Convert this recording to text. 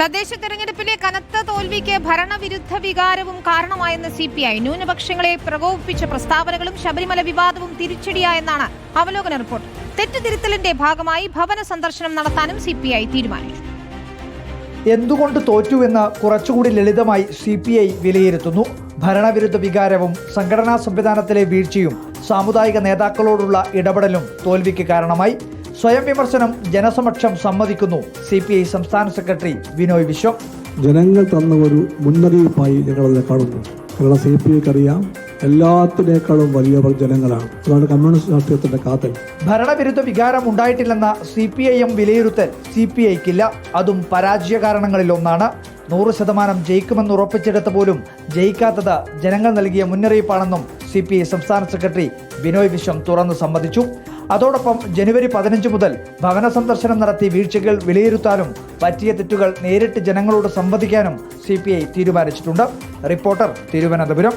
തദ്ദേശ തെരഞ്ഞെടുപ്പിലെ കനത്ത തോൽവിക്ക് ഭരണവിരുദ്ധ വികാരവും കാരണമായെന്ന് CPI. ന്യൂനപക്ഷങ്ങളെ പ്രകോപിപ്പിച്ച പ്രസ്താവനകളും ശബരിമല വിവാദവും തിരിച്ചടിയായെന്നാണ് അവലോകന റിപ്പോർട്ട്. തെറ്റുതിരുത്തലിന്റെ ഭാഗമായി ഭവന സന്ദർശനം നടത്താനും CPI തീരുമാനിച്ചു. എന്തുകൊണ്ട് തോറ്റുവെന്ന് കുറച്ചുകൂടി ലളിതമായി CPI വിലയിരുത്തുന്നു. ഭരണവിരുദ്ധ വികാരവും സംഘടനാ സംവിധാനത്തിലെ വീഴ്ചയും സാമുദായിക നേതാക്കളോടുള്ള ഇടപെടലും തോൽവിക്ക് കാരണമായി. സ്വയം വിമർശനം ജനസമക്ഷം സമ്മതിക്കുന്നു CPI സംസ്ഥാന സെക്രട്ടറി ബിനോയ് വിശ്വം. ജനങ്ങൾ തന്ന ഒരു മുന്നറിയിപ്പായി ഞങ്ങളതിനെ കാണുന്നു. കാരണം CPIക്ക് അറിയാം, എല്ലാത്തിനേക്കാളും വലിയവർ ജനങ്ങളാണ്. അതാണ് കമ്മ്യൂണിസ്റ്റ് രാഷ്ട്രീയത്തിന്റെ കാതൽ. ഭരണവിരുദ്ധ വികാരം ഉണ്ടായിട്ടില്ലെന്ന CPIM വിലയിരുത്തൽ CPIക്കില്ല. അതും പരാജയ കാരണങ്ങളിൽ ഒന്നാണ്. 100% ജയിക്കുമെന്ന് ഉറപ്പിച്ചെടുത്ത പോലും ജയിക്കാത്തത് ജനങ്ങൾ നൽകിയ മുന്നറിയിപ്പാണെന്നും CPI സംസ്ഥാന സെക്രട്ടറി ബിനോയ് വിശ്വം തുറന്നു സമ്മതിച്ചു. അതോടൊപ്പം ജനുവരി 15 മുതൽ ഭവന സന്ദർശനം നടത്തി വീഴ്ചകൾ വിലയിരുത്താനും പറ്റിയ തെറ്റുകൾ നേരിട്ട് ജനങ്ങളോട് സംവദിക്കാനും CPI തീരുമാനിച്ചിട്ടുണ്ട്. റിപ്പോർട്ടർ, തിരുവനന്തപുരം.